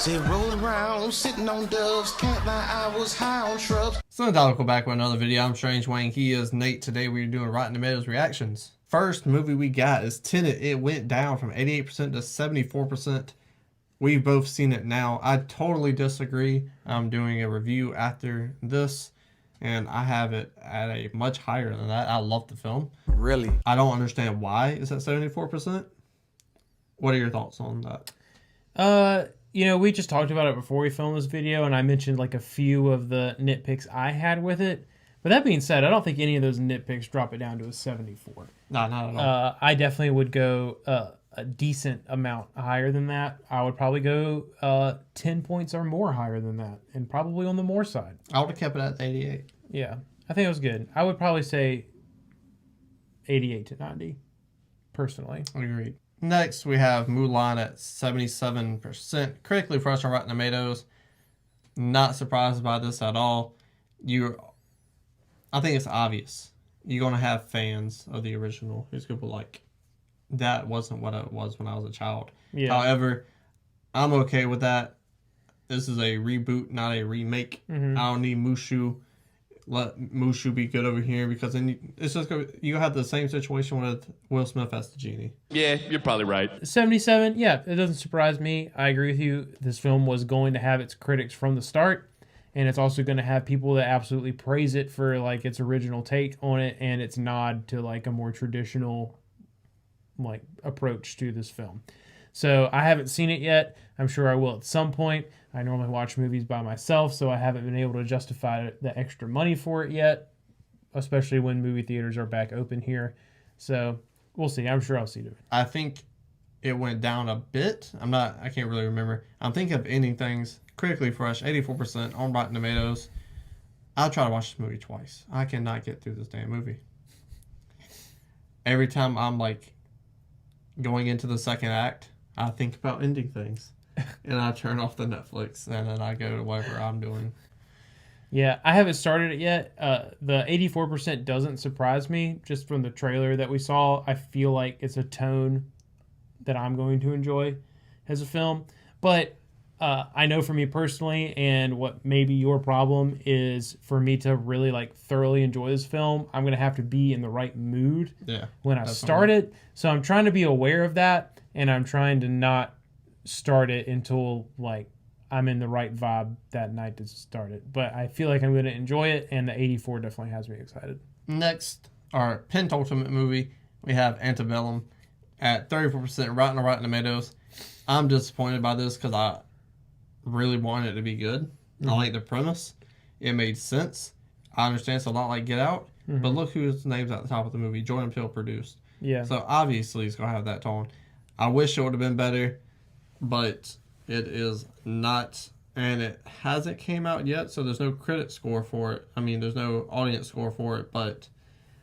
Say rolling around, sitting on doves, can't lie, I was high on shrubs. So I'll back with another video. I'm Strange Wayne. He is Nate. Today we're doing Rotten Tomatoes reactions. First movie we got is Tenet. It went down from 88% to 74%. We've both seen it now. I totally disagree. I'm doing a review after this, and I have it at a much higher than that. I love the film. Really? I don't understand why it's at 74%. What are your thoughts on that? You know, we just talked about it before we filmed this video, and I mentioned like a few of the nitpicks I had with it. But that being said, I don't think any of those nitpicks drop it down to a 74. No, not at all. I definitely would go a decent amount higher than that. I would probably go 10 points or more higher than that, and probably on the more side. I would have kept it at 88. Yeah, I think it was good. I would probably say 88 to 90, personally. Agreed. Next, we have Mulan at 77%. Critically fresh on Rotten Tomatoes. Not surprised by this at all. I think it's obvious. You're going to have fans of the original who's going to be like, that wasn't what it was when I was a child. Yeah. However, I'm okay with that. This is a reboot, not a remake. Mm-hmm. I don't need Mushu. Let Mushu be good over here, because then it's just you have the same situation with Will Smith as the genie. Yeah, you're probably right. 77, yeah, it doesn't surprise me. I agree with you. This film was going to have its critics from the start, and it's also going to have people that absolutely praise it for like its original take on it and its nod to like a more traditional like approach to this film. So I haven't seen it yet. I'm sure I will at some point. I normally watch movies by myself, so I haven't been able to justify the extra money for it yet, especially when movie theaters are back open here. So we'll see. I'm sure I'll see it. I think it went down a bit. I can't really remember. I'm thinking of ending things. Critically fresh, 84% on Rotten Tomatoes. I'll try to watch this movie twice. I cannot get through this damn movie. Every time I'm like going into the second act, I think about ending things. And I turn off the Netflix, and then I go to whatever I'm doing. Yeah, I haven't started it yet. The 84% doesn't surprise me. Just from the trailer that we saw, I feel like it's a tone that I'm going to enjoy as a film. But I know for me personally, and what may be your problem, is for me to really like thoroughly enjoy this film, I'm going to have to be in the right mood when I start it. So I'm trying to be aware of that, and I'm trying to not start it until like I'm in the right vibe that night to start it. But I feel like I'm going to enjoy it, and the 84 definitely has me excited. Next, our penultimate movie, we have Antebellum at 34% Rotten Tomatoes. I'm disappointed by this because I really wanted it to be good. Mm-hmm. I like the premise. It made sense. I understand it's a lot like Get Out, but look whose name's at the top of the movie. Jordan Peele produced. Yeah. So obviously it's going to have that tone. I wish it would have been better, but it is not, and it hasn't came out yet, so there's no critic score for it. I mean, there's no audience score for it, but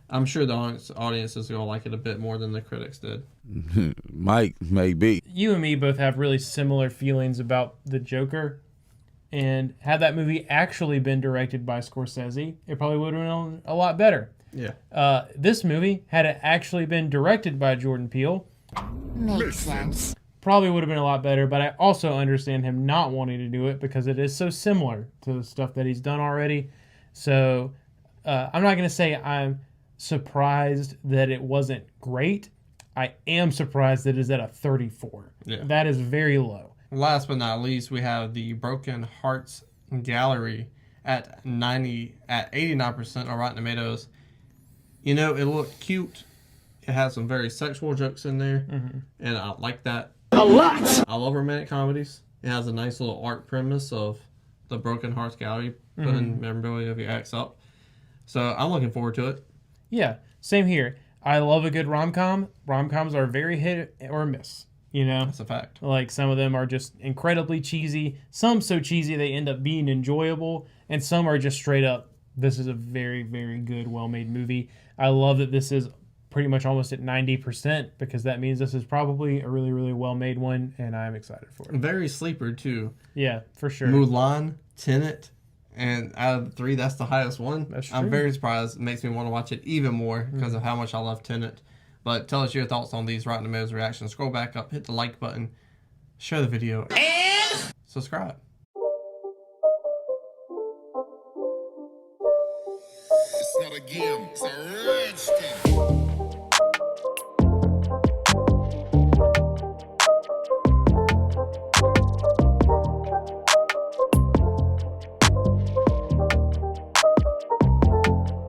I'm sure the audience is going to like it a bit more than the critics did. Mike, maybe. You and me both have really similar feelings about The Joker, and had that movie actually been directed by Scorsese, it probably would have been a lot better. Yeah. This movie, had it actually been directed by Jordan Peele, Makes sense. probably would have been a lot better, but I also understand him not wanting to do it because it is so similar to the stuff that he's done already. So I'm not going to say I'm surprised that it wasn't great. I am surprised that it is at a 34. Yeah. That is very low. Last but not least, we have the Broken Hearts Gallery at 89% on Rotten Tomatoes. You know, it looked cute. It has some very sexual jokes in there, and I like that A lot. I love romantic comedies. It has a nice little art premise of the Broken Hearts Gallery, putting memorabilia of your ex up. So I'm looking forward to it. Yeah, same here. I love a good rom-com. Rom-coms are very hit or miss, you know? That's a fact. Like, some of them are just incredibly cheesy. Some so cheesy they end up being enjoyable. And some are just straight up, this is a very, very good, well-made movie. I love that this is pretty much almost at 90%, because that means this is probably a really, really well-made one, and I'm excited for it. Very sleeper, too. Yeah, for sure. Mulan, Tenet, and out of the three, that's the highest one. That's true. I'm very surprised. It makes me want to watch it even more because of how much I love Tenet. But tell us your thoughts on these Rotten Tomatoes reactions. Scroll back up, hit the like button, share the video, and subscribe. It's not a game, it's a rich thing.